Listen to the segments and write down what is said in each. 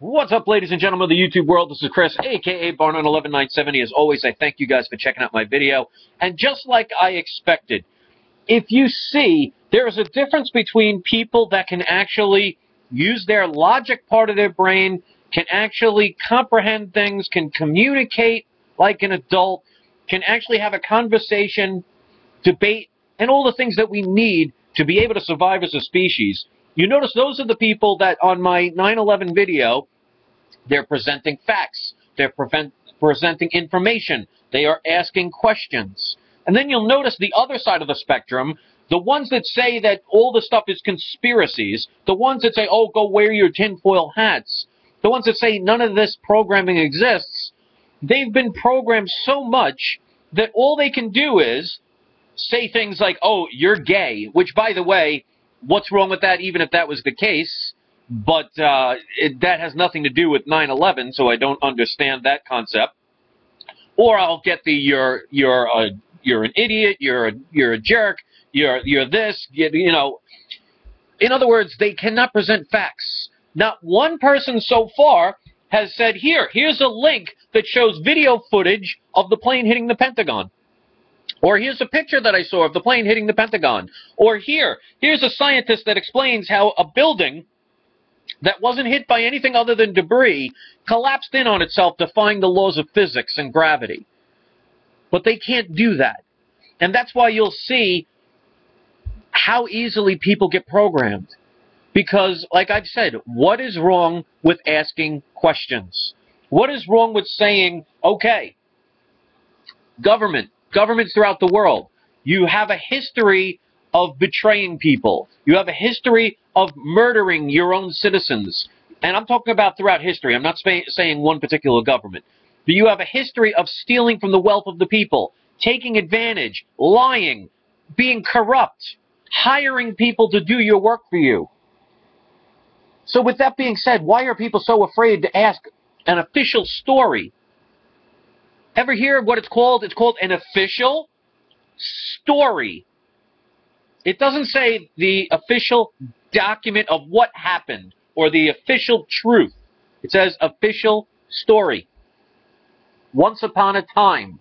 What's up, ladies and gentlemen of the YouTube world? This is Chris, aka Barnon11970. As always, I thank you guys for checking out my video. And just like I expected, if you see, there's a difference between people that can actually use their logic part of their brain, can actually comprehend things, can communicate like an adult, can actually have a conversation, debate, and all the things that we need to be able to survive as a species. You notice those are the people that on my 9/11 video, they're presenting facts. They're presenting information. They are asking questions. And then you'll notice the other side of the spectrum, the ones that say that all the stuff is conspiracies, the ones that say, oh, go wear your tinfoil hats, the ones that say none of this programming exists, they've been programmed so much that all they can do is say things like, oh, you're gay, which, by the way, what's wrong with that, even if that was the case? But that has nothing to do with 9/11, so I don't understand that concept. Or I'll get the you're an idiot, you're a jerk, you're this, you know. In other words, they cannot present facts. Not one person so far has said, here's a link that shows video footage of the plane hitting the Pentagon. Or here's a picture that I saw of the plane hitting the Pentagon. Or here's a scientist that explains how a building that wasn't hit by anything other than debris collapsed in on itself, defying the laws of physics and gravity. But they can't do that. And that's why you'll see how easily people get programmed. Because, like I've said, what is wrong with asking questions? What is wrong with saying, okay, governments throughout the world, you have a history of betraying people. You have a history of murdering your own citizens. And I'm talking about throughout history. I'm not saying one particular government. But you have a history of stealing from the wealth of the people, taking advantage, lying, being corrupt, hiring people to do your work for you. So with that being said, why are people so afraid to ask an official story? Ever hear of what it's called? It's called an official story. It doesn't say the official document of what happened or the official truth. It says official story. Once upon a time.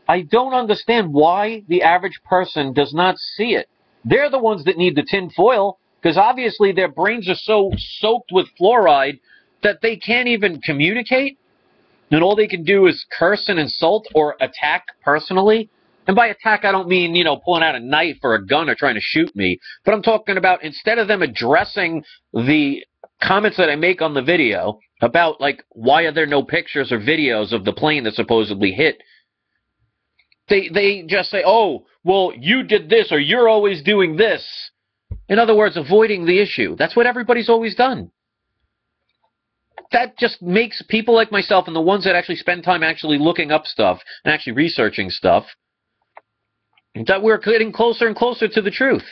I don't understand why the average person does not see it. They're the ones that need the tin foil, because obviously their brains are so soaked with fluoride that they can't even communicate. And all they can do is curse and insult or attack personally. And by attack, I don't mean, you know, pulling out a knife or a gun or trying to shoot me. But I'm talking about, instead of them addressing the comments that I make on the video about, like, why are there no pictures or videos of the plane that supposedly hit, they just say, oh, well, you did this or you're always doing this. In other words, avoiding the issue. That's what everybody's always done. That just makes people like myself and the ones that actually spend time actually looking up stuff and actually researching stuff, that we're getting closer and closer to the truth.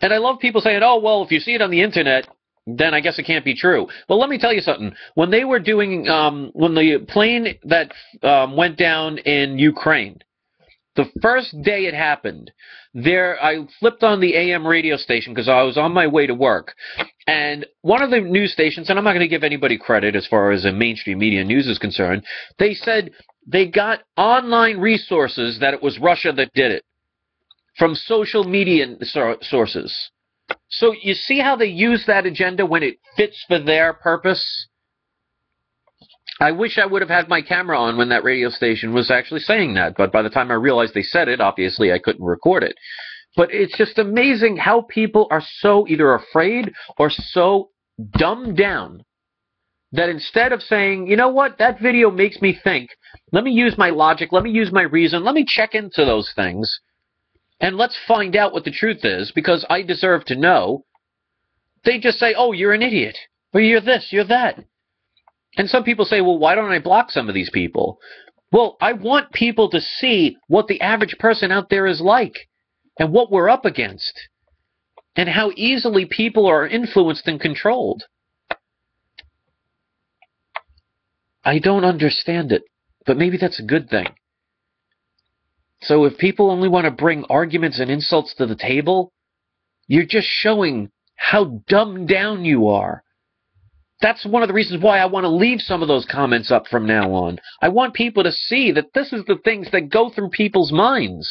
And I love people saying, oh, well, if you see it on the internet, then I guess it can't be true. Well, let me tell you something. When they were doing, when the plane that went down in Ukraine, the first day it happened, I flipped on the AM radio station because I was on my way to work. And one of the news stations, and I'm not going to give anybody credit as far as mainstream media news is concerned, they said they got online resources that it was Russia that did it from social media sources. So you see how they use that agenda when it fits for their purpose? I wish I would have had my camera on when that radio station was actually saying that, but by the time I realized they said it, obviously I couldn't record it. But it's just amazing how people are so either afraid or so dumbed down that instead of saying, you know what, that video makes me think, let me use my logic, let me use my reason, let me check into those things, and let's find out what the truth is, because I deserve to know, they just say, oh, you're an idiot, or you're this, you're that. And some people say, well, why don't I block some of these people? Well, I want people to see what the average person out there is like, and what we're up against, and how easily people are influenced and controlled. I don't understand it, but maybe that's a good thing. So if people only want to bring arguments and insults to the table, you're just showing how dumbed down you are. That's one of the reasons why I want to leave some of those comments up from now on. I want people to see that this is the things that go through people's minds.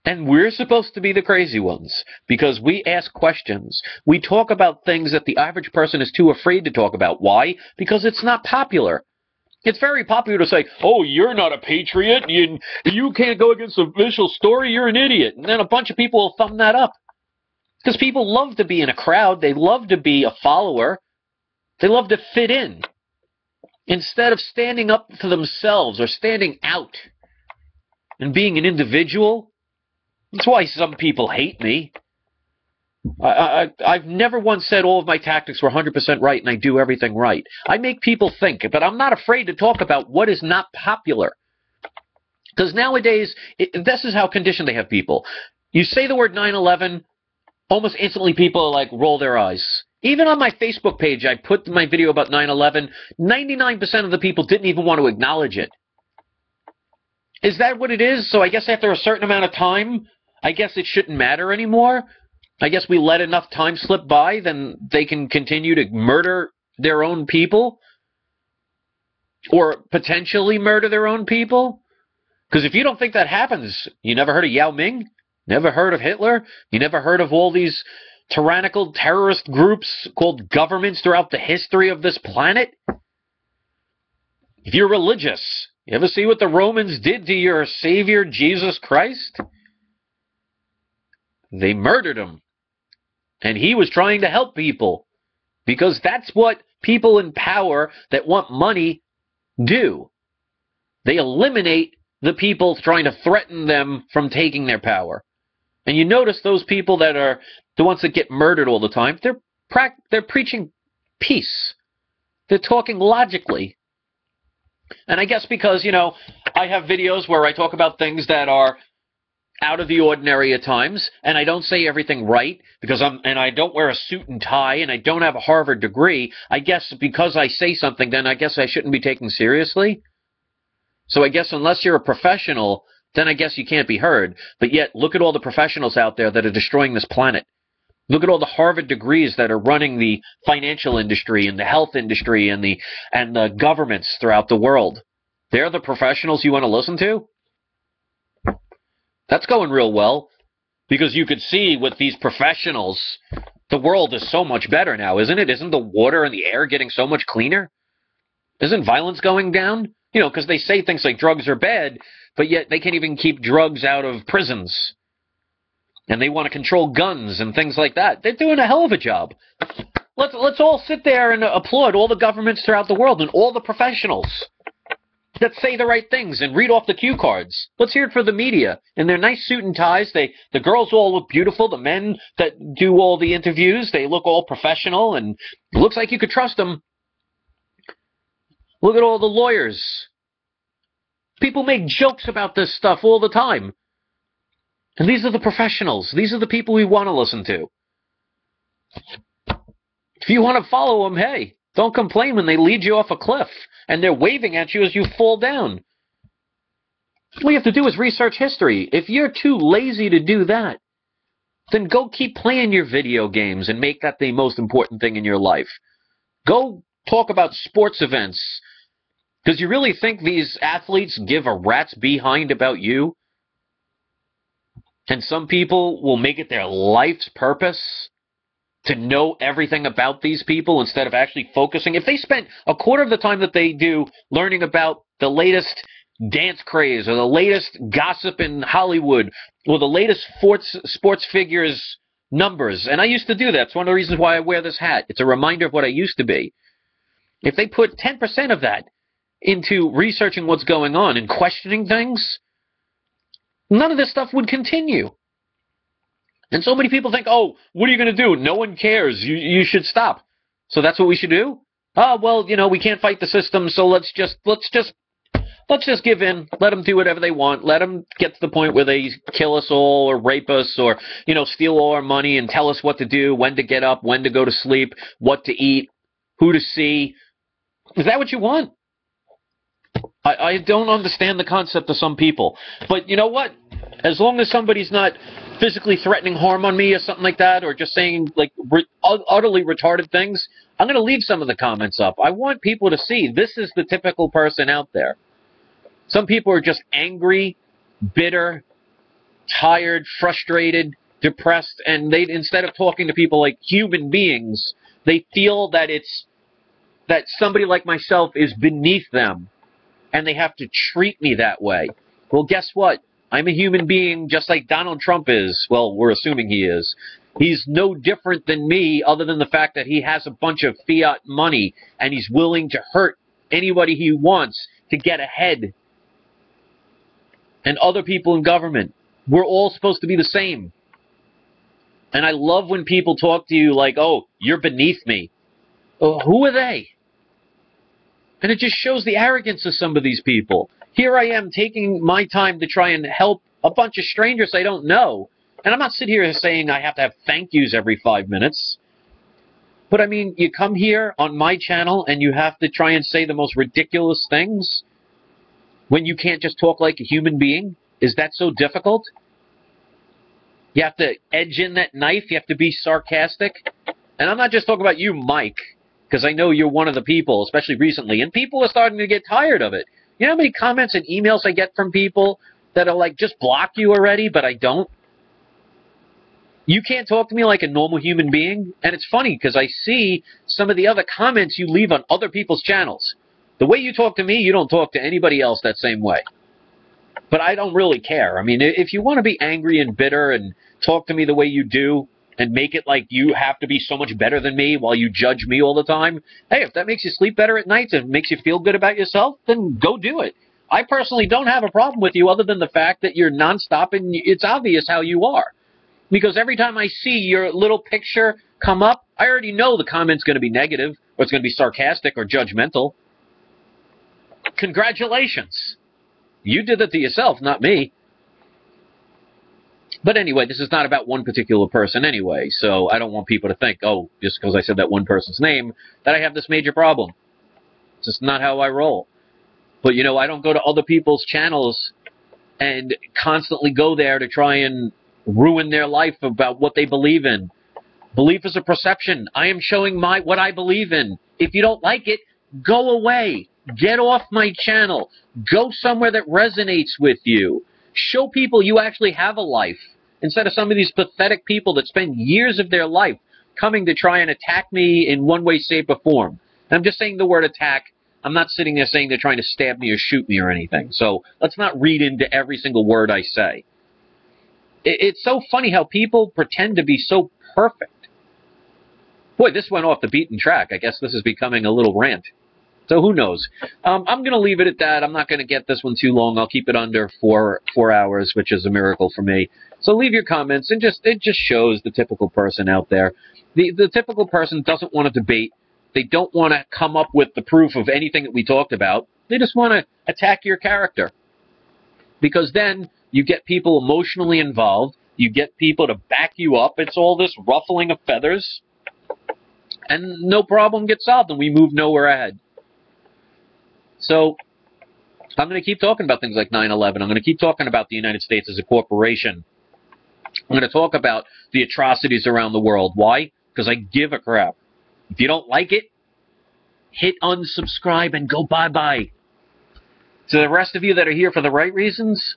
And we're supposed to be the crazy ones because we ask questions. We talk about things that the average person is too afraid to talk about. Why? Because it's not popular. It's very popular to say, oh, you're not a patriot. You can't go against the official story. You're an idiot. And then a bunch of people will thumb that up. Because people love to be in a crowd. They love to be a follower. They love to fit in. Instead of standing up for themselves or standing out and being an individual. That's why some people hate me. I've never once said all of my tactics were 100% right and I do everything right. I make people think, but I'm not afraid to talk about what is not popular. Because nowadays, this is how conditioned they have people. You say the word 9/11, almost instantly people like roll their eyes. Even on my Facebook page, I put my video about 9/11. 99% of the people didn't even want to acknowledge it. Is that what it is? So I guess after a certain amount of time, I guess it shouldn't matter anymore. I guess we let enough time slip by, then they can continue to murder their own people or potentially murder their own people. Because if you don't think that happens, you never heard of Yao Ming? Never heard of Hitler? You never heard of all these tyrannical terrorist groups called governments throughout the history of this planet? If you're religious, you ever see what the Romans did to your Savior, Jesus Christ? They murdered him. And he was trying to help people. Because that's what people in power that want money do. They eliminate the people trying to threaten them from taking their power. And you notice those people that are the ones that get murdered all the time, they're preaching peace. They're talking logically. And I guess because, you know, I have videos where I talk about things that are out of the ordinary at times, and I don't say everything right because I don't wear a suit and tie, and I don't have a Harvard degree. I guess because I say something, then I guess I shouldn't be taken seriously. So I guess unless you're a professional, then I guess you can't be heard. But yet, look at all the professionals out there that are destroying this planet. Look at all the Harvard degrees that are running the financial industry and the health industry and the governments throughout the world. They're the professionals you want to listen to? That's going real well, because you could see with these professionals, the world is so much better now, isn't it? Isn't the water and the air getting so much cleaner? Isn't violence going down? You know, because they say things like drugs are bad, but yet they can't even keep drugs out of prisons. And they want to control guns and things like that. They're doing a hell of a job. Let's all sit there and applaud all the governments throughout the world and all the professionals that say the right things and read off the cue cards. Let's hear it for the media. In their nice suit and ties, the girls all look beautiful. The men that do all the interviews, they look all professional, and it looks like you could trust them. Look at all the lawyers. People make jokes about this stuff all the time. And these are the professionals. These are the people we want to listen to. If you want to follow them, hey, don't complain when they lead you off a cliff and they're waving at you as you fall down. All you have to do is research history. If you're too lazy to do that, then go keep playing your video games and make that the most important thing in your life. Go talk about sports events. Because you really think these athletes give a rat's behind about you? And some people will make it their life's purpose to know everything about these people instead of actually focusing. If they spent a quarter of the time that they do learning about the latest dance craze or the latest gossip in Hollywood or the latest sports figures numbers, and I used to do that. It's one of the reasons why I wear this hat. It's a reminder of what I used to be. If they put 10% of that into researching what's going on and questioning things, none of this stuff would continue. And so many people think, oh, what are you going to do? No one cares. You should stop. So that's what we should do? Oh, well, you know, we can't fight the system, so let's just give in. Let them do whatever they want. Let them get to the point where they kill us all or rape us or, you know, steal all our money and tell us what to do, when to get up, when to go to sleep, what to eat, who to see. Is that what you want? I don't understand the concept of some people. But you know what? As long as somebody's not physically threatening harm on me or something like that, or just saying like utterly retarded things, I'm going to leave some of the comments up. I want people to see this is the typical person out there. Some people are just angry, bitter, tired, frustrated, depressed, and they, instead of talking to people like human beings, they feel that that somebody like myself is beneath them, and they have to treat me that way. Well, guess what? I'm a human being just like Donald Trump is. Well, we're assuming he is. He's no different than me, other than the fact that he has a bunch of fiat money, and he's willing to hurt anybody he wants to get ahead. And other people in government. We're all supposed to be the same. And I love when people talk to you like, oh, you're beneath me. Who are they? And it just shows the arrogance of some of these people. Here I am taking my time to try and help a bunch of strangers I don't know. And I'm not sitting here saying I have to have thank yous every 5 minutes. But I mean, you come here on my channel and you have to try and say the most ridiculous things when you can't just talk like a human being? Is that so difficult? You have to edge in that knife. You have to be sarcastic. And I'm not just talking about you, Mike, because I know you're one of the people, especially recently. And people are starting to get tired of it. You know how many comments and emails I get from people that are like, just block you already, but I don't? You can't talk to me like a normal human being? And it's funny because I see some of the other comments you leave on other people's channels. The way you talk to me, you don't talk to anybody else that same way. But I don't really care. I mean, if you want to be angry and bitter and talk to me the way you do and make it like you have to be so much better than me while you judge me all the time, hey, if that makes you sleep better at night and makes you feel good about yourself, then go do it. I personally don't have a problem with you other than the fact that you're nonstop and it's obvious how you are. Because every time I see your little picture come up, I already know the comment's going to be negative or it's going to be sarcastic or judgmental. Congratulations. You did it to yourself, not me. But anyway, this is not about one particular person anyway, so I don't want people to think, oh, just because I said that one person's name, that I have this major problem. It's just not how I roll. But, you know, I don't go to other people's channels and constantly go there to try and ruin their life about what they believe in. Belief is a perception. I am showing what I believe in. If you don't like it, go away. Get off my channel. Go somewhere that resonates with you. Show people you actually have a life, instead of some of these pathetic people that spend years of their life coming to try and attack me in one way, shape, or form. And I'm just saying the word attack. I'm not sitting there saying they're trying to stab me or shoot me or anything. So let's not read into every single word I say. It's so funny how people pretend to be so perfect. Boy, this went off the beaten track. I guess this is becoming a little rant. So who knows? I'm going to leave it at that. I'm not going to get this one too long. I'll keep it under 4 hours, which is a miracle for me. So leave your comments, and it just shows the typical person out there. The typical person doesn't want to debate. They don't want to come up with the proof of anything that we talked about. They just want to attack your character. Because then you get people emotionally involved. You get people to back you up. It's all this ruffling of feathers. And no problem gets solved, and we move nowhere ahead. So I'm going to keep talking about things like 9/11. I'm going to keep talking about the United States as a corporation. I'm going to talk about the atrocities around the world. Why? Because I give a crap. If you don't like it, hit unsubscribe and go bye-bye. To the rest of you that are here for the right reasons,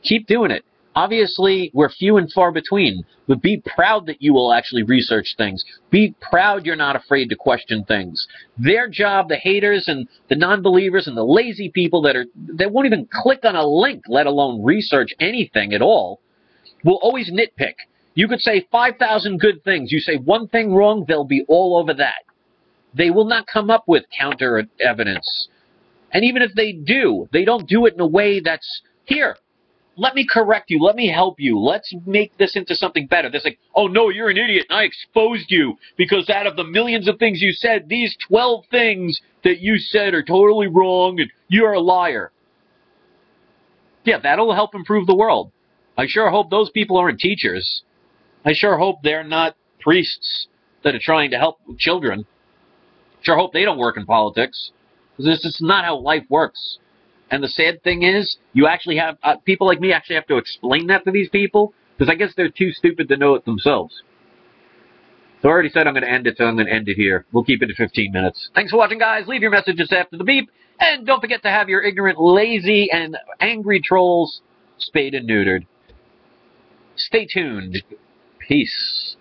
keep doing it. Obviously, we're few and far between, but be proud that you will actually research things. Be proud you're not afraid to question things. Their job, the haters and the non-believers and the lazy people that won't even click on a link, let alone research anything at all, will always nitpick. You could say 5,000 good things. You say one thing wrong, they'll be all over that. They will not come up with counter evidence. And even if they do, they don't do it in a way that's, here, let me correct you. Let me help you. Let's make this into something better. They're like, oh, no, you're an idiot, and I exposed you because out of the millions of things you said, these 12 things that you said are totally wrong, and you're a liar. Yeah, that'll help improve the world. I sure hope those people aren't teachers. I sure hope they're not priests that are trying to help children. Sure hope they don't work in politics. This is not how life works. And the sad thing is, you actually have people like me actually have to explain that to these people. Because I guess they're too stupid to know it themselves. So I already said I'm going to end it, so I'm going to end it here. We'll keep it at 15 minutes. Thanks for watching, guys. Leave your messages after the beep. And don't forget to have your ignorant, lazy, and angry trolls spayed and neutered. Stay tuned. Peace.